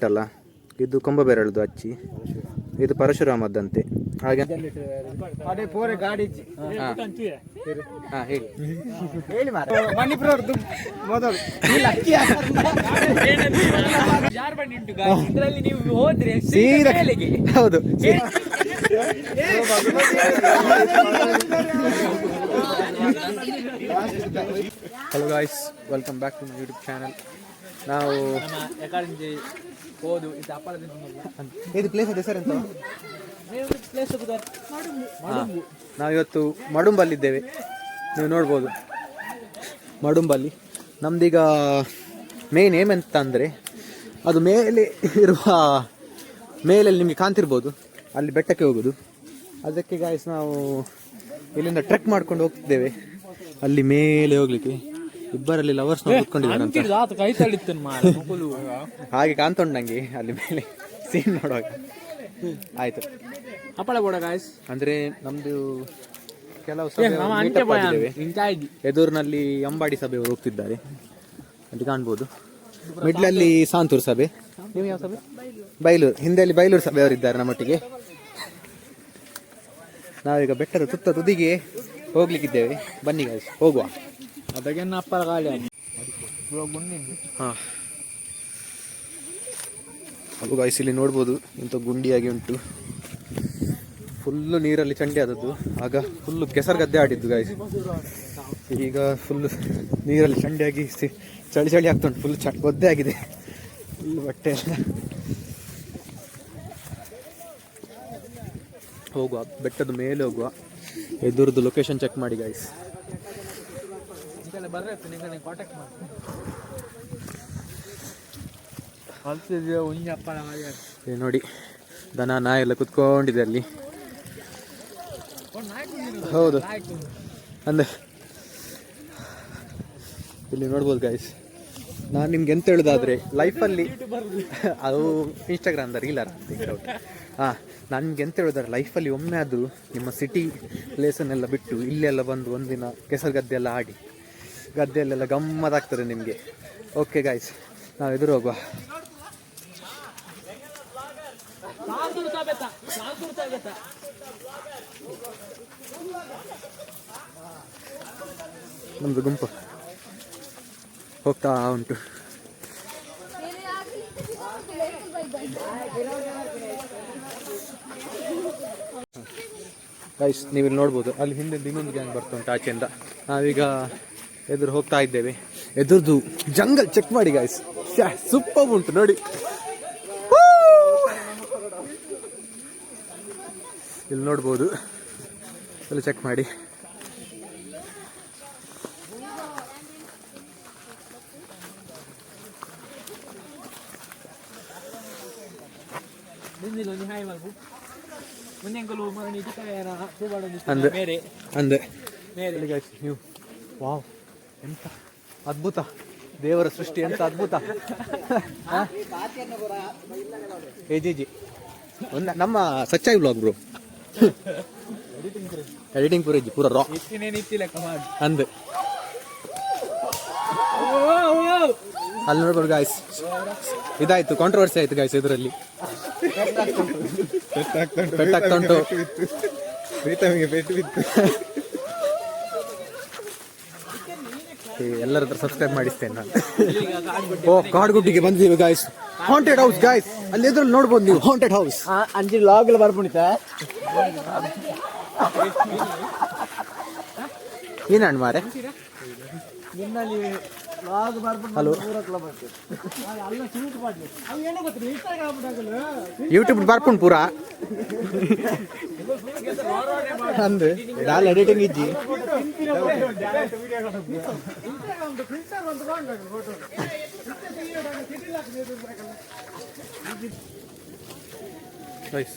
ಅಲ್ಲ ಇದು ಕೊಂಬಬೇರಳದು ಅಚ್ಚಿ, ಇದು ಪರಶುರಾಮದ್ದಂತೆ. ಹಾಗೆ ಹೌದು. Hello guys, welcome back to my YouTube channel. ನಾವು ನಾವಿವತ್ತು ಮಡುಂಬಲ್ಲಿದ್ದೇವೆ. ನೀವು ನೋಡ್ಬೋದು ಮಡುಂಬಲ್ಲಿ. ನಮ್ದೀಗ ಮೇನ್ ಏಮೆಂತ ಅಂದರೆ, ಅದು ಮೇಲೆ ಇರುವ ಮೇಲಲ್ಲಿ ನಿಮಗೆ ಕಾಣ್ತಿರ್ಬೋದು, ಅಲ್ಲಿ ಬೆಟ್ಟಕ್ಕೆ ಹೋಗೋದು. ಅದಕ್ಕೆ ಗಾಯ್ಸ್ ನಾವು ಇಲ್ಲಿಂದ ಟ್ರೆಕ್ ಮಾಡ್ಕೊಂಡು ಹೋಗ್ತಿದ್ದೇವೆ ಅಲ್ಲಿ ಮೇಲೆ ಹೋಗ್ಲಿಕ್ಕೆ. ಇಬ್ಬರಲ್ಲಿ ಲವರ್ಸ್ ಕೂತ್ಕೊಂಡಿದ್ದಾರೆ, ಹಾಗೆ ಕಾಣ್ತುಂಟು ನಂಗೆ ಅಲ್ಲಿ ಮೇಲೆ ಸೀನ್ ನೋಡುವಾಗ. ಆಯ್ತು, ಅಂದ್ರೆ ನಮ್ದು ಕೆಲವು ಎದುರಿನಲ್ಲಿ ಅಂಬಾಡಿ ಸಭೆಯವರು ಹೋಗ್ತಿದ್ದಾರೆ, ಅಲ್ಲಿ ಕಾಣ್ಬೋದು. ಮಿಡ್ಲಲ್ಲಿ ಸಾಂತೂರು ಸಭೆ. ನೀವು ಯಾವ ಸಭೆ? ಬೈಲೂರು. ಹಿಂದೆಯಲ್ಲಿ ಬೈಲೂರು ಸಭೆಯವರು ಇದ್ದಾರೆ ನಮ್ಮೊಟ್ಟಿಗೆ. ನಾವೀಗ ಬೆಟ್ಟದ ತುದಿಗೆ ಹೋಗ್ಲಿಕ್ಕಿದ್ದೇವೆ. ಬನ್ನಿ ಗಾಯ್ಸ್, ಹೋಗುವ. ಅದು ಗಾಯ್ಸ್ ಇಲ್ಲಿ ನೋಡ್ಬೋದು, ಇಂಥ ಗುಂಡಿಯಾಗಿ ಉಂಟು. ಫುಲ್ಲು ನೀರಲ್ಲಿ ಚಂಡಿ ಆದದ್ದು. ಆಗ ಫುಲ್ಲು ಕೆಸರು ಗದ್ದೆ ಆಡಿದ್ದು ಗಾಯ್ಸ್. ಈಗ ಫುಲ್ಲು ನೀರಲ್ಲಿ ಚಂಡಿಯಾಗಿ ಚಳಿ ಚಳಿ ಆಗ್ತುಂಟು. ಫುಲ್ ಒದ್ದೆ ಆಗಿದೆ ಫುಲ್ ಬಟ್ಟೆ ಎಲ್ಲ. ಹೋಗುವ, ಬೆಟ್ಟದ ಮೇಲೆ ಹೋಗುವ. ಎದುರದ್ದು ಲೊಕೇಶನ್ ಚೆಕ್ ಮಾಡಿ ಗಾಯ್ಸ್. ನೋಡಿ, ದನ ನಾಯಿ ಎಲ್ಲ ಕುತ್ಕೊಂಡಿದೆ ಅಲ್ಲಿ. ಹೌದು, ಅಂದ್ರೆ ಇಲ್ಲಿ ನೋಡ್ಬೋದು ಗಾಯ್ಸ್. ನಾನು ನಿಮ್ಗೆ ಎಂತ ಹೇಳೋದಾದ್ರೆ, ಲೈಫಲ್ಲಿ ಅದು ಇನ್ಸ್ಟಾಗ್ರಾಮ್ದ ರೀಲರ್ ನಾನು ನಿಮ್ಗೆ ಎಂತ ಹೇಳೋದಾದ್ರೆ, ಲೈಫಲ್ಲಿ ಒಮ್ಮೆ ಆದರೂ ನಿಮ್ಮ ಸಿಟಿ ಪ್ಲೇಸನ್ನೆಲ್ಲ ಬಿಟ್ಟು ಇಲ್ಲೆಲ್ಲ ಬಂದು ಒಂದಿನ ಕೆಸರು ಗದ್ದೆ ಎಲ್ಲ ಆಡಿ, ಗದ್ದೆಯಲ್ಲೆಲ್ಲ ಗಮ್ಮತ್ತಾಗ್ತದೆ ನಿಮಗೆ. ಓಕೆ ಗಾಯ್ಸ್, ನಾವು ಎದುರು ಹೋಗುವ. ನಮ್ದು ಗುಂಪು ಹೋಗ್ತಾ ಉಂಟು. ಗೈಸ್ ನೀವಿಲ್ಲಿ ನೋಡ್ಬೋದು, ಅಲ್ಲಿ ಹಿಂದೆ ಇನ್ನೊಂದು ಗ್ಯಾಂಗ್ ಬರ್ತಾ ಉಂಟು ಆಚೆಯಿಂದ. ನಾವೀಗ ಎದುರು ಹೋಗ್ತಾ ಇದ್ದೇವೆ. ಎದುರ್ದು ಜಂಗಲ್ ಚೆಕ್ ಮಾಡಿ ಗಾಯ್ಸ್, ಸೂಪರ್ ಉಂಟು ನೋಡಿ. ಇಲ್ಲಿ ನೋಡ್ಬೋದು, ಎಲ್ಲ ಚೆಕ್ ಮಾಡಿ. ನೀವು ವಾವ್, ಎಂತ ಅದ್ಭುತ ದೇವರ ಸೃಷ್ಟಿ, ಎಂತ ಅದ್ಭುತ. ಜಿ ನಮ್ಮ ಸಚ್ಚಾಯಿ ಬ್ಲಾಗ್ ಬ್ರೋ, ಎಡಿಟಿಂಗ್ ಪೂರ ಇಜ್ಜಿ, ಪೂರ ರಾ ಅಂದ್ ಅಲ್ಲಿ ನೋಡ್ಬೋದು ಗಾಯ್ಸ್. ಇದಾಯ್ತು, ಕಾಂಟ್ರವರ್ಸಿ ಆಯ್ತು ಗಾಯ್ಸ್. ಇದರಲ್ಲಿ ಪೆಟ್ಟಾಗ್ತಾ ಉಂಟು. ಎಲ್ಲರ ಹತ್ರ ಸಬ್ಸ್ಕ್ರೈಬ್ ಮಾಡಿಸ್ತೇನೆ ನಾನು. ಓ, ಕಾಡ್ಗುಡ್ಡಿಗೆ ಬಂದಿದ್ದೀವಿ ಗಾಯ್ಸ್. ಹಾಂಟೆಡ್ ಹೌಸ್ ಗಾಯ್ಸ್, ಅಲ್ಲಿ ಎದುರಲ್ಲಿ ನೋಡ್ಬೋದು ನೀವು, ಹಾಂಟೆಡ್ ಹೌಸ್. ಅಂಜಿ ಲಾಗ್ ಎಲ್ಲ ಬರ್ಬಿಡಿತ ಏನ ಮಾರೆ. ಹಲೋ, ಯೂಟ್ಯೂಬ್ ಬರ್ಪುಂಡು ಪೂರ ಅಂದ್ರೆ ಡಾಲ್ ಎಡಿಟಿಂಗ್ ಇಜ್ಜಿ.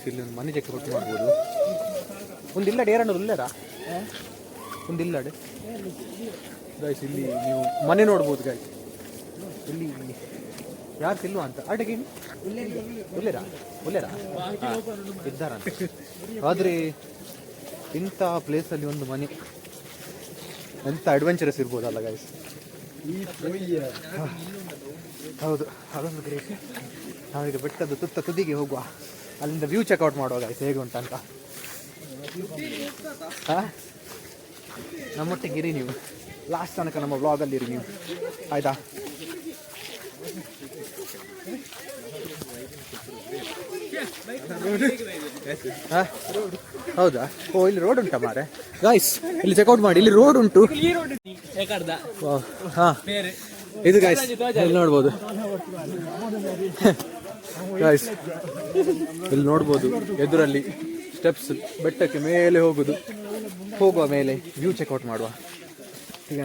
ಇಲ್ಲಿ ಒಂದು ಮನೆ ಜಕ್ಕೆ ಕೊಟ್ಟು ಮಾಡ್ಬೋದು. ಒಂದಿಲ್ಲ ಡೇರಣ್ಣದು ಇಲ್ಲರಾ, ಒಂದಿಲ್ಲ ಗಾಯ್ಸ್. ಇಲ್ಲಿ ನೀವು ಮನೆ ನೋಡ್ಬೋದು ಗಾಯ್ಸ್. ಇಲ್ಲಿ ಯಾರು ತಿಲ್ವಾ ಅಂತ ಆಟಕ್ಕೆ ಒಳ್ಳೆರಾ ಇದ್ದಾರ. ಆದರೆ ಇಂಥ ಪ್ಲೇಸಲ್ಲಿ ಒಂದು ಮನೆ ಎಂಥ ಅಡ್ವೆಂಚರಸ್ ಇರ್ಬೋದಲ್ಲ ಗಾಯ್ಸ್. ಹೌದು, ಅದೊಂದು ಗ್ರೇಟ್. ನಾವೀಗ ಬೆಟ್ಟದ ತುದಿಗೆ ಹೋಗುವ, ಅಲ್ಲಿಂದ ವ್ಯೂ ಚೆಕ್ಔಟ್ ಮಾಡುವ ಗಾಯ್ಸ್ ಹೇಗೆ ಉಂಟಂತ. ಹಾಂ, ನಮ್ಮೊಟ್ಟಿಗೆ ಇರಿ ನೀವು, ಲಾಸ್ಟ್ ತನಕ ನಮ್ಮ ವ್ಲಾಗಲ್ಲಿ ಇರಿ ನೀವು, ಆಯಿತಾ? ಹಾಂ, ಹೌದಾ? ಓ, ಇಲ್ಲಿ ರೋಡ್ ಉಂಟಾ ಮಾರೆ ಗಾಯ್ಸ್? ಇಲ್ಲಿ ಚೆಕ್ಔಟ್ ಮಾಡಿ, ಇಲ್ಲಿ ರೋಡ್ ಉಂಟು. ಹಾಂ, ಇದು ಗಾಯ್ಸ್ ಇಲ್ಲಿ ನೋಡ್ಬೋದು ಗಾಯ್ಸ್, ಇಲ್ಲಿ ನೋಡ್ಬೋದು ಎದುರಲ್ಲಿ ಸ್ಟೆಪ್ಸ್, ಬೆಟ್ಟಕ್ಕೆ ಮೇಲೆ ಹೋಗುವ ಮೇಲೆ ವ್ಯೂ ಚೆಕ್ಔಟ್ ಮಾಡುವ. ಈಗ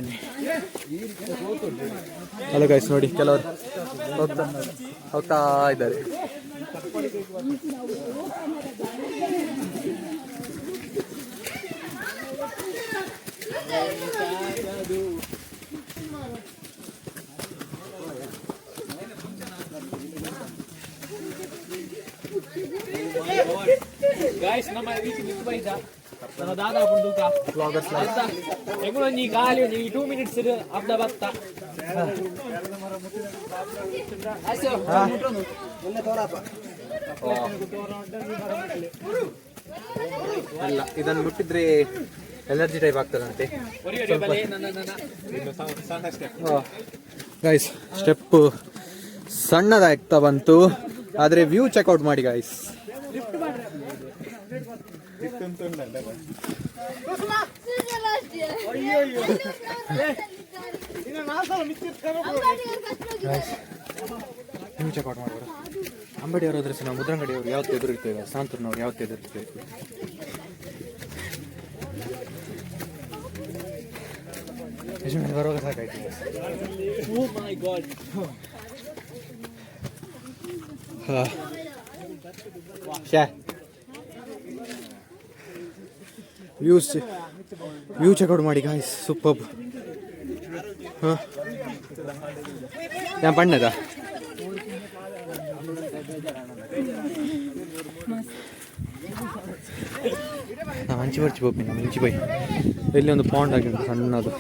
ಹಲೋ ಗಾಯ್ಸ್, ನೋಡಿ ಕೆಲವರು ಹೋಗ್ತಾ ಇದ್ದಾರೆ. ಗಾಯ್ಸ್ ನಮ್ಮ ರೀತಿ ನಿಂತುಬೈದ ನನ್ನ ದಾದಾಪು ದೂಕ ವ್ಲಾಗರ್ಸ್ ಆಯ್ತಾ ಎಗುಳು ನೀ ಗಾಲಿ ನೀ 2 ಮಿನಿಟ್ಸ್ ಅರ್ಧ ಬತ್ತ ಆಯ್ತು ಒಳ್ಳೆ ತೋರಪ್ಪ ಅಲ್ಲ, ಇದನ್ನು ಮುಟ್ಟಿದ್ರೆ ಎಲರ್ಜಿ ಟೈಪ್ ಆಗ್ತದಂತೆ ಗಾಯ್ಸ್. ಸ್ಟೆಪ್ ಸಣ್ಣದಾಗ್ತಾ ಬಂತು, ಆದರೆ ವ್ಯೂ ಚೆಕ್ಔಟ್ ಮಾಡಿ ಗಾಯ್ಸ್. ವ್ಯೂ ಚೆಕ್ಔಟ್ ಮಾಡೋರು ಅಂಬಡಿಯವರು ಹೋದ್ರೆ ನಾವು ಮುದ್ರಂಗಡಿಯವರು ಯಾವತ್ತು ಎದುರಿರ್ತೇವೆ, ಸಾಂತೂರ್ನವ್ರು ಯಾವತ್ತು ಎದುರಿರ್ತೇವೆ. ಯಜಮಾನಿ ಬರುವಾಗ ಸಾಕಾಯ್ತು. ವ್ಯೂ ಚೆಕ್ಔಟ್ ಮಾಡಿ ಗಾಯ್ಸ್, ಸೂಪರ್. ഞാൻ പണ്ണതാ ಮಂಚಿ ಬರ್ಚಿ ಹೋಗ್ತೀನಿ, ಮಂಚಿ ಬೈ ಎಲ್ಲಿ ಒಂದು ಪಾಂಡ್ ಆಗಿ ಉಂಟು ಸಣ್ಣದು.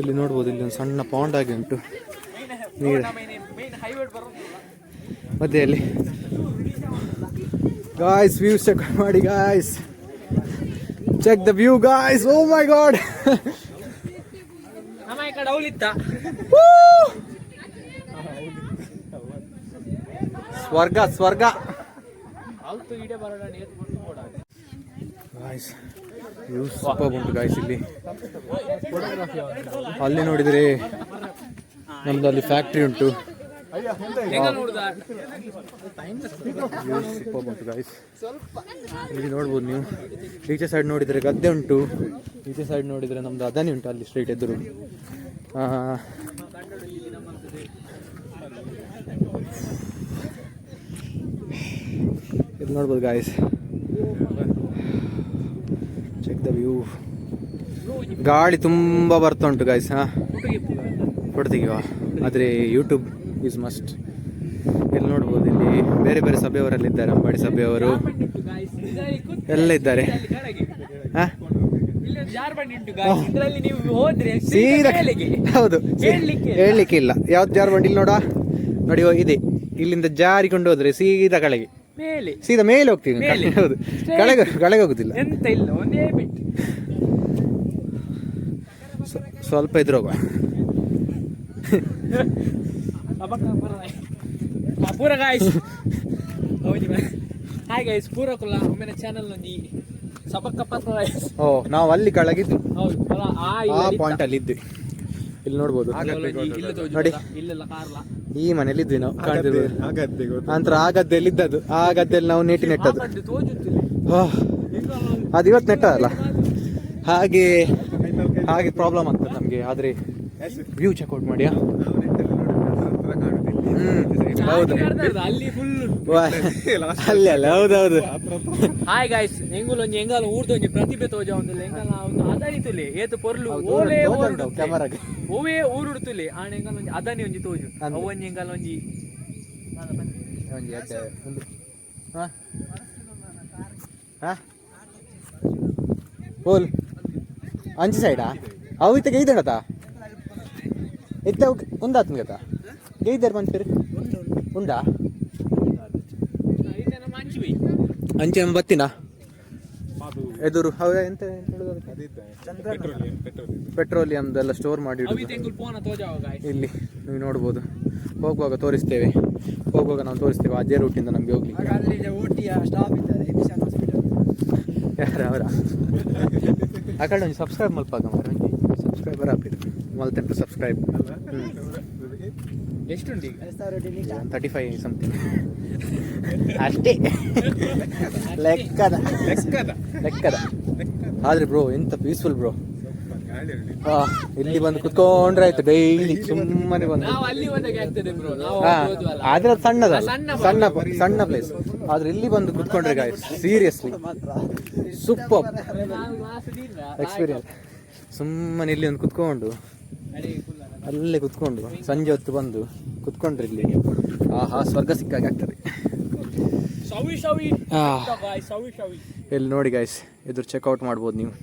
ಇಲ್ಲಿ ನೋಡ್ಬೋದು, ಇಲ್ಲಿ ಒಂದು ಸಣ್ಣ ಪಾಂಡ್ ಆಗಿ ಉಂಟು ನೀರು ಮಧ್ಯೆಯಲ್ಲಿ. ಗಾಯ್ಸ್ ವ್ಯೂ ಚೆಕ್ ಮಾಡಿ guys, check the view guys. Oh my god, ಸ್ವರ್ಗ ಸ್ವರ್ಗ ಗಾಯ್ಸ್. ವ್ಯೂ ಸೂಪರ್ ಉಂಟು ಗಾಯ್ಸ್. ಇಲ್ಲಿ ಅಲ್ಲಿ ನೋಡಿದರೆ ನಮ್ದು ಅಲ್ಲಿ ಫ್ಯಾಕ್ಟ್ರಿ ಉಂಟು. ಸೂಪರ್ ಉಂಟು ಗಾಯ್ಸ್. ಇಲ್ಲಿ ನೋಡ್ಬೋದು ನೀವು. ಈಚೆ ಸೈಡ್ ನೋಡಿದರೆ ಗದ್ದೆ ಉಂಟು, ಈಚೆ ಸೈಡ್ ನೋಡಿದರೆ ನಮ್ದು ಅದಾನಿ ಉಂಟು ಅಲ್ಲಿ ಸ್ಟ್ರೈಟ್ ಎದುರು. ಇಲ್ಲಿ ನೋಡ್ಬೋದು ಗಾಯ್ಸ್, ಚೆಕ್ ದ ವ್ಯೂ. ಗಾಳಿ ತುಂಬ ಬರ್ತಾ ಉಂಟು ಗಾಯ್ಸ್. ಫೋಟೋ ತೆಗೆಯುವ, ಆದರೆ ಯೂಟ್ಯೂಬ್ ಈಸ್ ಮಸ್ಟ್. ಇಲ್ಲಿ ನೋಡ್ಬೋದು, ಇಲ್ಲಿ ಬೇರೆ ಬೇರೆ ಸಭೆಯವರೆಲ್ಲ ಅಂಬಾಡಿ ಸಭೆಯವರು ಎಲ್ಲ ಇದ್ದಾರೆ. ಹೌದು, ಹೇಳಲಿಕ್ಕೆ ಇಲ್ಲ. ಯಾವ್ದು ಜಾರ್ಬಂಡಿ ಇಲ್ಲಿ ನೋಡಿ ಇದೆ. ಇಲ್ಲಿಂದ ಜಾರಿಕೊಂಡು ಹೋದ್ರೆ ಸೀದಾ ಕೆಳಗೆ, ಸೀದಾ ಮೇಲೆ ಹೋಗ್ತೀವಿ. ಹೌದು, ಕೆಳಗೆ ಹೋಗುದಿಲ್ಲ. ಸ್ವಲ್ಪ ಇದ್ರ ಹೋಗುವ. pura guys. Hi guys, pura kulla ಒಮ್ಮೆ ಚಾನೆಲ್ ನಲ್ಲಿ ಸಬಕ್ಕ ಪತ್ರ guys. ಓ, ನಾವು ಅಲ್ಲಿ ಕೆಳಗಿದ್ದು. ಹೌದು, ಆ ಪಾಯಿಂಟ್ ಅಲ್ಲಿ ಇದ್ವಿ. ಇಲ್ಲಿ ನೋಡ್ಬೋದು ನೋಡಿ, ಇಲ್ಲೆಲ್ಲ ಕಾರ್ಲ ಈ ಮನೇಲಿ ಇದ್ವಿ ನಾವು. ಕಾಣ್ತಿರ್ಬೋದು ನಂತರ ಆ ಗದ್ದೆಯಲ್ಲಿ ಇದ್ದದ್ದು. ಆ ಗದ್ದೆಯಲ್ಲಿ ನಾವು ನೀಟಿ ನೆಟ್ಟದ್ದು. ಅದು ಇವತ್ತು ನೆಟ್ಟದಲ್ಲ, ಹಾಗೆ ಪ್ರಾಬ್ಲಮ್ ಆಗ್ತದೆ ನಮಗೆ. ಆದರೆ ವ್ಯೂ ಚೆಕ್ಔಟ್ ಮಾಡಿ. ಹೌದು, ಅಲ್ಲಿ ಅಲ್ಲ, ಹೌದೌದು. ಹಾಯ್ ಗಾಯ್ಸ್, ಎಂಗುಲು ಒಂಜಿ ಎಂಗಾಲ ಊರ್ದೊಂಜಿ ಪ್ರತಿಭೆ ತೋಜ ಒಂದಿಲ್ಲ. ಎಂಗಾಲ ಅದನಿತುಲೆ ಏತು ಪೊರ್ಲು ಓಲೆ ಕ್ಯಾಮರಾಗೆ ಓವೇ ಊರುಡ್ತುಲೆ ಆಣ ಎಂಗಾಲ ಒಂಜಿ ಅದನಿ ಒಂಜಿ ತೋಜು ಅವೊಂಜಿ ಎಂಗಾಲ ಒಂಜಿ ಹೋಲ್ ಅಂಚಿ ಸೈಡಾ ಅವು ಇತ್ತ ಗೈದಣತ ಇತ್ತ ಒಂದಾತ್ಮ ಗತ ಗೈದರ್ ಬಂತೀರಿ ಉಂಡಾ ಅಂಚೆ ಬತ್ತಿನ ಎದುರು ಅವ ಎಂತ ಪೆಟ್ರೋಲಿಯಂದೆಲ್ಲ ಸ್ಟೋರ್ ಮಾಡಿ ಇಲ್ಲಿ ನೀವು ನೋಡ್ಬೋದು. ಹೋಗುವಾಗ ತೋರಿಸ್ತೇವೆ, ಹೋಗುವಾಗ ನಾವು ತೋರಿಸ್ತೇವೆ ಅದೇ ರೂಟಿಂದ ನಮಗೆ ಹೋಗ್ಲಿಕ್ಕೆ. ಯಾರ ಅವರ ಆ ಕಡೆ ಒಂದು ಸಬ್ಸ್ಕ್ರೈಬ್ ಮಲ್ಪಾಗ ಸಬ್ಸ್ಕ್ರೈಬರ್ ಹಾಕಿದ್ರು ಮಲ್ತೆಂಟು ಸಬ್ಸ್ಕ್ರೈಬ್. ಎಷ್ಟುಂಟು ಈಗ? 35 ಸಮಥಿಂಗ್ ಅಷ್ಟೇ. ಲೆಕ್ಕದ ಆದ್ರೆ ಬ್ರೋ ಎಂತ ಪೀಸ್ಫುಲ್ ಬ್ರೋ. ಇಲ್ಲಿ ಬಂದು ಕುತ್ಕೊಂಡ್ರೆ ಆಯ್ತು ಡೈಲಿ ಸುಮ್ಮನೆ ಬಂದು. ಆದ್ರೆ ಅದು ಸಣ್ಣ ಪ್ಲೇಸ್ ಆದ್ರೆ ಇಲ್ಲಿ ಬಂದು ಕುತ್ಕೊಂಡ್ರೆ ಗಾಯ್ಸ್ ಸೀರಿಯಸ್ಲಿ ಸೂಪರ್ ಎಕ್ಸ್ಪೀರಿಯನ್ಸ್. ಸುಮ್ಮನೆ ಇಲ್ಲಿ ಒಂದು ಕುತ್ಕೊಂಡು ಅಲ್ಲೇ ಕುತ್ಕೊಂಡು ಸಂಜೆ ಹೊತ್ತು ಬಂದು ಕುತ್ಕೊಂಡ್ರೆ ಇಲ್ಲಿ ಆಹಾ ಸ್ವರ್ಗ ಸಿಕ್ಕಾಗಿ ಆಗ್ತದೆ. ಇಲ್ಲಿ ನೋಡಿ ಗಾಯ್ಸ್ ಎದುರು ಚೆಕ್ಔಟ್ ಮಾಡ್ಬೋದು ನೀವು.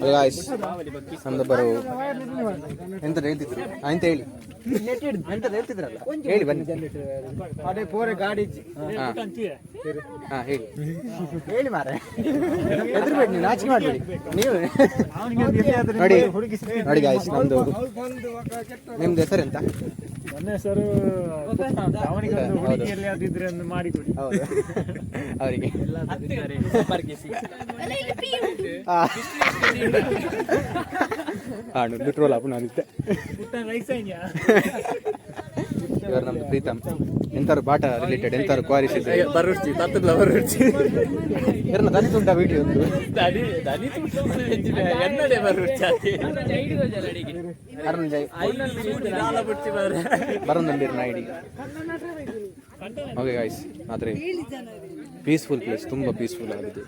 ಗಾಯ್ಸ್ ನಮ್ದು ಬರೋ ಎಂತ ಹೇಳ್ತಿದ್ರು ಅಂತ ಹೇಳಿ ಎಂತ ಹೇಳ್ತಿದ್ರಲ್ಲ ಹೇಳಿ ಬನ್ನಿ. ಹಾ ಹೇಳಿ ಮಾರ ಹೆದರ್ಬೇಡಿ ನೀವು, ನಾಚಿಕೆ ಮಾಡಬೇಡಿ ನೀವು. ನೋಡಿ ಗಾಯ್ಸ್ ನಮ್ದು ನಿಮ್ದು ಹೆಸರು ಎಂತ? ನನ್ನ ಹೆಸರು ಮಾಡಿಕೊಡಿ ಅವರಿಗೆ ಟ್ರೋಲ್ ಅಪ್ಪ ನಾನಿದ್ದೆ. ಇವರು ನಮ್ದು ಪ್ರೀತಮ್. ಎಂತಾರು ಬಾಟ ರಿಲೇಟೆಡ್ ಎಂತಾರು ಕ್ವಾರೀಸ್ ಇದ್ರೆ ಇವ್ರನ್ನ ದನಿ ತುಂಟ ವಿಡಿಯೋ ಒಂದು ಬರೋದಂದಿರ ಐಡಿ. ಓಕೆ ಗಾಯ್ಸ್ ಆದರೆ ಪೀಸ್ಫುಲ್ ಪ್ಲೇಸ್, ತುಂಬ ಪೀಸ್ಫುಲ್ ಆಗಿದೆ,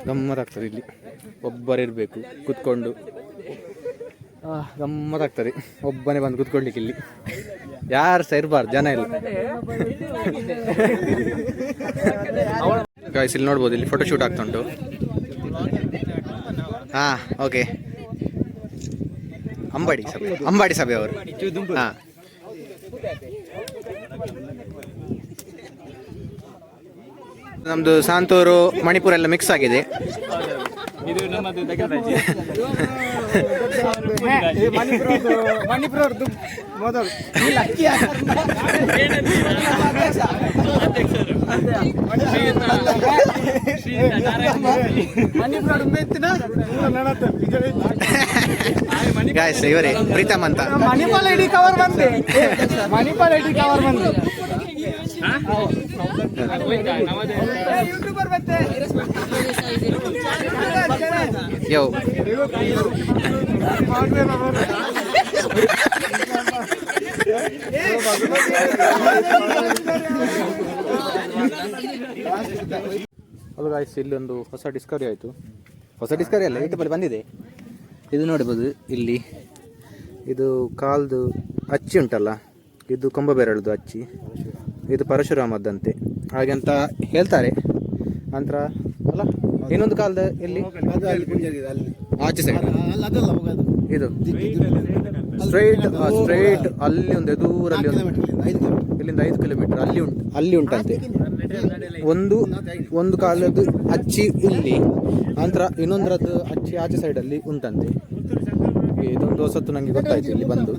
ಗಮ್ಮತ್ತಾಗ್ತದೆ. ಇಲ್ಲಿ ಒಬ್ಬರಿರಬೇಕು ಕುತ್ಕೊಂಡು, ಗಮ್ಮತ್ತಾಗ್ತದೆ. ಒಬ್ಬನೇ ಬಂದು ಕುತ್ಕೊಳ್ಲಿಕ್ಕೆ ಇಲ್ಲಿ ಯಾರು ಸಹ ಇರಬಾರ್ದು, ಜನ ಇಲ್ಲ. ಗಾಯ್ಸ್ ಇಲ್ಲಿ ನೋಡ್ಬೋದು, ಇಲ್ಲಿ ಫೋಟೋ ಶೂಟ್ ಆಗ್ತಾ ಉಂಟು. ಹಾಂ ಓಕೆ, ಅಂಬಾಡಿ ಸಭೆ ಅವರು. ಹಾಂ ನಮ್ದು ಸಾಂತೂರು ಮಣಿಪುರ ಎಲ್ಲ ಮಿಕ್ಸ್ ಆಗಿದೆ. ಇದು ನಮ್ಮದು ಮಣಿಪುರದ್ದು ಮೊದಲು ಗಾಯ್ಸ್ ಇವರೇ ಪ್ರೀತಮ್ ಅಂತ. ಮಣಿಪಾಲ್ ಐಡಿ ಕವರ್ ಬಂದೆ, ಮಣಿಪಾಲ್ ಐಡಿ ಕವರ್ ಬಂದೆ. ಯೂಟ್ಯೂಬರ್ ಬಂದೆ ಯೋ ಹಲೋ ಗಾಯ್ಸ್, ಇಲ್ಲೊಂದು ಹೊಸ ಡಿಸ್ಕವರಿ ಆಯಿತು. ಹೊಸ ಡಿಸ್ಕವರಿ ಅಲ್ಲ, ಯೂಟ್ಯೂಬಲ್ಲಿ ಬಂದಿದೆ. ಇದು ನೋಡ್ಬೋದು, ಇಲ್ಲಿ ಇದು ಕಾಲ್ದು ಅಚ್ಚಿ ಉಂಟಲ್ಲ, ಇದು ಕೊಂಬಬೇರಳದು ಅಚ್ಚಿ, ಇದು ಪರಶುರಾಮದ್ದಂತೆ ಹಾಗೆಂತ ಹೇಳ್ತಾರೆ. ನಂತರ ಅಲ್ಲ ಇನ್ನೊಂದು ಕಾಲದ ಎಲ್ಲಿ ಆಚೆ ಸೈಡ್ ಇದು ಸ್ಟ್ರೈಟ್ ಅಲ್ಲಿ ಒಂದು ಎದುರಲ್ಲಿ ಇಲ್ಲಿಂದ 5 ಕಿಲೋಮೀಟರ್ ಅಲ್ಲಿ ಉಂಟಂತೆ ಒಂದು ಕಾಲದ್ದು ಅಚ್ಚಿ ಇಲ್ಲಿ, ನಂತರ ಇನ್ನೊಂದರದ್ದು ಅಚ್ಚಿ ಆಚೆ ಸೈಡಲ್ಲಿ ಉಂಟಂತೆ. ಇದೊಂದು ಹೊಸತ್ತು ನನಗೆ ಗೊತ್ತಾಯ್ತು ಇಲ್ಲಿ ಬಂದು.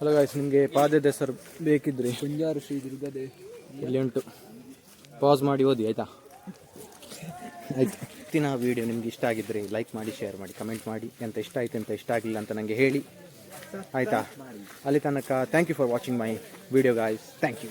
ಹಲೋ ಗಾಯ್ಸ್, ನಿಮಗೆ ಪಾದದ ಹೆಸರು ಬೇಕಿದ್ರೆ ಕುಂಜಾರು ಶ್ರೀ ದುರ್ಗದೆ ಇಲ್ಲಿ ಉಂಟು. ಪಾಸ್ ಮಾಡಿ ಓದಿ ಆಯಿತಾ? ಆಯ್ತು. ಇವತ್ತಿನ ವಿಡಿಯೋ ನಿಮ್ಗೆ ಇಷ್ಟ ಆಗಿದ್ದರೆ ಲೈಕ್ ಮಾಡಿ, ಶೇರ್ ಮಾಡಿ, ಕಮೆಂಟ್ ಮಾಡಿ. ಎಂತ ಇಷ್ಟ ಆಯಿತು ಅಂತ ಇಷ್ಟ ಆಗಲಿಲ್ಲ ಅಂತ ನನಗೆ ಹೇಳಿ ಆಯಿತಾ? ಅಲ್ಲಿ ತನಕ thank you for watching my video guys. Thank you.